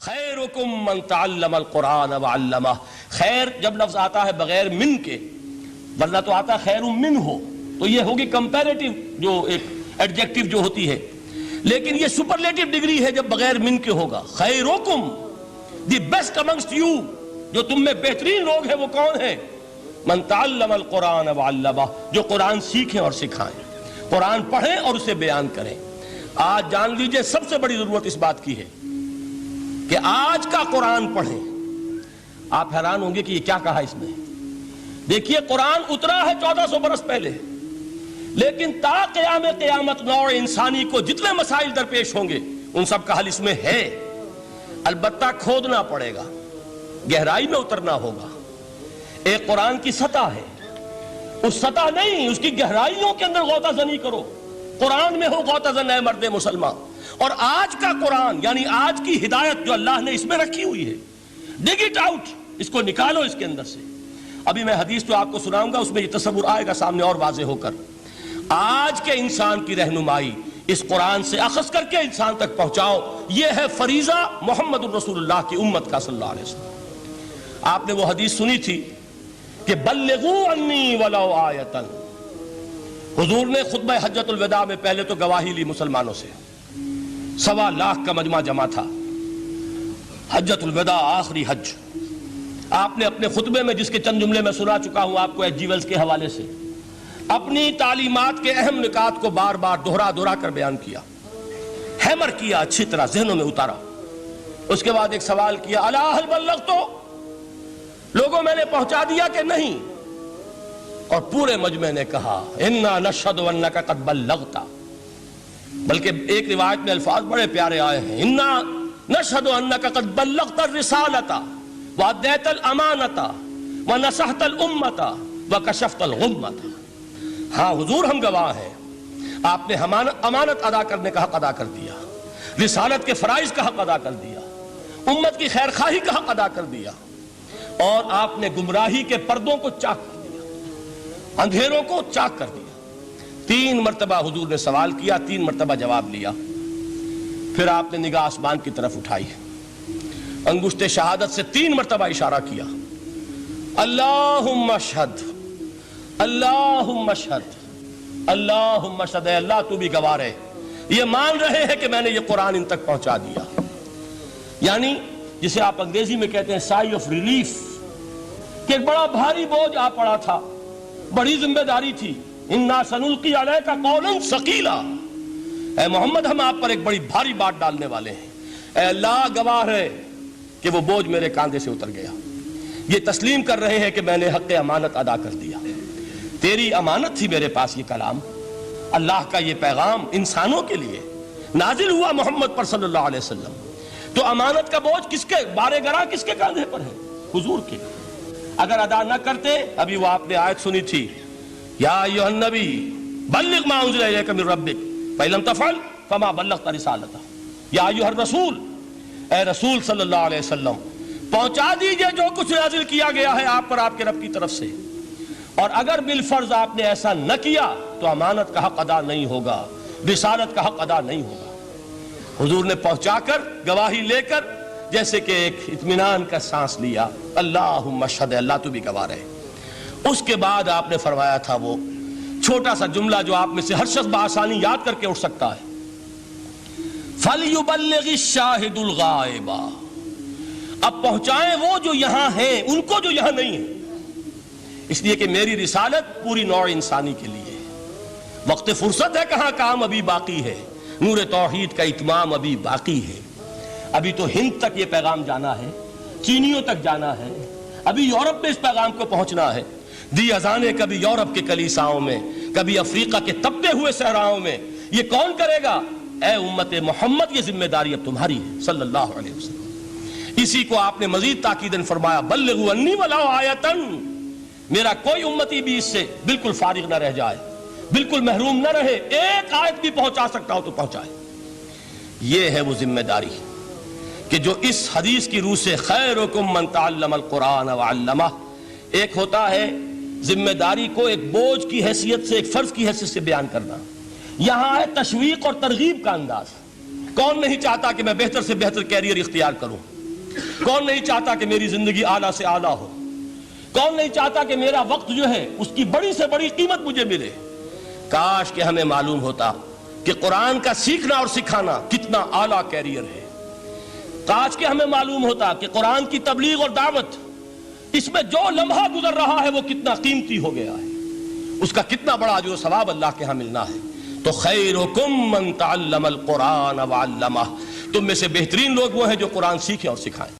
خیرکم من تعلم القرآن وعلمہ. خیر جب لفظ آتا ہے بغیر من کے، ورنہ تو آتا خیر من ہو، تو یہ ہوگی کمپیریٹیو جو ایک ایڈجیکٹیو جو ہوتی ہے، لیکن یہ سپرلیٹیو ڈگری ہے جب بغیر من کے ہوگا. خیرکم، دی بیسٹ امنگسٹ یو، جو تم میں بہترین لوگ ہیں وہ کون ہیں؟ من تعلم القرآن وعلمہ، جو قرآن سیکھیں اور سکھائیں، قرآن پڑھیں اور اسے بیان کریں. آج جان لیجئے سب سے بڑی ضرورت اس بات کی ہے کہ آج کا قرآن پڑھیں. آپ حیران ہوں گے کہ یہ کیا کہا اس نے. دیکھیے قرآن اترا ہے 1400 برس پہلے، لیکن تا قیام قیامت نوع انسانی کو جتنے مسائل درپیش ہوں گے ان سب کا حل اس میں ہے. البتہ کھودنا پڑے گا، گہرائی میں اترنا ہوگا. ایک قرآن کی سطح ہے، اس سطح نہیں، اس کی گہرائیوں کے اندر غوطہ زنی کرو. قرآن میں ہو غوطہ زن اے مرد مسلمان. اور آج کا قرآن یعنی آج کی ہدایت جو اللہ نے اس میں رکھی ہوئی ہے، ڈگ اٹ آؤٹ، اس کو نکالو اس کے اندر سے. ابھی میں حدیث تو آپ کو سناؤں گا، اس میں یہ تصور آئے گا سامنے اور واضح ہو کر. آج کے انسان کی رہنمائی اس قرآن سے اخذ کر کے انسان تک پہنچاؤ. یہ ہے فریضہ محمد الرسول اللہ کی امت کا صلی اللہ علیہ وسلم. آپ نے وہ حدیث سنی تھی کہ بلغوا عنی ولو آیۃ. حضور نے خطبہ حجۃ الوداع میں پہلے تو گواہی لی مسلمانوں سے، 1.25 لاکھ کا مجمع جمع تھا. حجۃ الوداع آخری حج. آپ نے اپنے خطبے میں، جس کے چند جملے میں سنا چکا ہوں آپ کو ایچ.جی. ویلز کے حوالے سے، اپنی تعلیمات کے اہم نکات کو بار بار دہرا کر بیان کیا، ہیمر کیا، اچھی طرح ذہنوں میں اتارا. اس کے بعد ایک سوال کیا، الا هل بلغت؟ لوگوں میں نے پہنچا دیا کہ نہیں؟ اور پورے مجمع نے کہا انا نشہد انک قد بلغت. بلکہ ایک روایت میں الفاظ بڑے پیارے آئے ہیں، انا نشہد انک قد بلغت الرسالۃ وادیت الامانۃ ونصحت الامۃ وکشفت الغمۃ. ہاں حضور ہم گواہ ہیں، آپ نے امانت ادا کرنے کا حق ادا کر دیا، رسالت کے فرائض کا حق ادا کر دیا، امت کی خیر خواہی کا حق ادا کر دیا، اور آپ نے گمراہی کے پردوں کو چاک کر دیا، اندھیروں کو چاک کر دیا. 3 مرتبہ حضور نے سوال کیا، 3 مرتبہ جواب لیا. پھر آپ نے نگاہ آسمان کی طرف اٹھائی، انگشت شہادت سے 3 مرتبہ اشارہ کیا، اللہم اشہد، اللہم اشہد، اللہم اشہد. اے اللہ تو بھی گواہ رہے، یہ مان رہے ہیں کہ میں نے یہ قرآن ان تک پہنچا دیا. یعنی جسے آپ انگریزی میں کہتے ہیں سائی آف ریلیف، کہ ایک بڑا بھاری بوجھ آ پڑا تھا، بڑی ذمہ داری تھی. انا سنلقی علیک قولا ثقیلا، اے محمد ہم آپ پر ایک بڑی بھاری بات ڈالنے والے ہیں. اے اللہ گواہ ہے کہ وہ بوجھ میرے کاندھے سے اتر گیا. یہ تسلیم کر رہے ہیں کہ میں نے حق امانت ادا کر دیا. تیری امانت تھی میرے پاس یہ کلام، اللہ کا یہ پیغام انسانوں کے لیے نازل ہوا محمد پر صلی اللہ علیہ وسلم. تو امانت کا بوجھ کس کے بارے گراں، کس کے کاندھے پر ہے؟ حضور کے. اگر ادا نہ کرتے، ابھی وہ آپ نے آیت سنی تھی، یا ایھا النبی بلغ ما انزل الیک من ربک فإن لم تفعل فما بلغت رسالتہ. یا ایھا الرسول، اے رسول صلی اللہ علیہ وسلم پہنچا دیجئے جو کچھ نازل کیا گیا ہے آپ پر آپ کے رب کی طرف سے، اور اگر بالفرض آپ نے ایسا نہ کیا تو امانت کا حق ادا نہیں ہوگا، رسالت کا حق ادا نہیں ہوگا. حضور نے پہنچا کر گواہی لے کر جیسے کہ ایک اطمینان کا سانس لیا، اللہم اشہد، اللہ تو بھی گواہ رہے. اس کے بعد آپ نے فرمایا تھا وہ چھوٹا سا جملہ جو آپ میں سے ہر شخص بآسانی یاد کر کے اٹھ سکتا ہے، فَلْيُبَلِّغِ الشَّاهِدُ الْغَائِبَ. اب پہنچائیں وہ جو یہاں ہیں ان کو جو یہاں نہیں ہیں. اس لیے کہ میری رسالت پوری نوع انسانی کے لیے. وقت فرصت ہے کہاں، کام ابھی باقی ہے، نور توحید کا اتمام ابھی باقی ہے. ابھی تو ہند تک یہ پیغام جانا ہے، چینیوں تک جانا ہے، ابھی یورپ میں اس پیغام کو پہنچنا ہے. دی اذانیں کبھی یورپ کے کلیساؤں میں، کبھی افریقہ کے تپتے ہوئے صحراؤں میں. یہ کون کرے گا؟ اے امت محمد، یہ ذمہ داری اب تمہاری ہے صلی اللہ علیہ وسلم. اسی کو آپ نے مزید تاکیداً فرمایا، بلغوا عنی ولو آیۃ. میرا کوئی امتی بھی اس سے بالکل فارغ نہ رہ جائے، بالکل محروم نہ رہے. ایک آیت بھی پہنچا سکتا ہو تو پہنچائے. یہ ہے وہ ذمہ داری کہ جو اس حدیث کی روح سے خیرکم من تعلم القرآن وعلمہ. ایک ہوتا ہے ذمہ داری کو ایک بوجھ کی حیثیت سے، ایک فرض کی حیثیت سے بیان کرنا. یہاں ہے تشویق اور ترغیب کا انداز. کون نہیں چاہتا کہ میں بہتر سے بہتر کیریئر اختیار کروں؟ کون نہیں چاہتا کہ میری زندگی اعلیٰ سے اعلیٰ ہو؟ کون نہیں چاہتا کہ میرا وقت جو ہے اس کی بڑی سے بڑی قیمت مجھے ملے؟ کاش کہ ہمیں معلوم ہوتا کہ قرآن کا سیکھنا اور سکھانا کتنا اعلیٰ کیریئر ہے۔ کاش کہ ہمیں معلوم ہوتا کہ قرآن کی تبلیغ اور دعوت، اس میں جو لمحہ گزر رہا ہے وہ کتنا قیمتی ہو گیا ہے، اس کا کتنا بڑا اجر و ثواب اللہ کے ہاں ملنا ہے۔ تو خیرکم من تعلم القرآن وعلمہ، تم میں سے بہترین لوگ وہ ہیں جو قرآن سیکھیں اور سکھائیں۔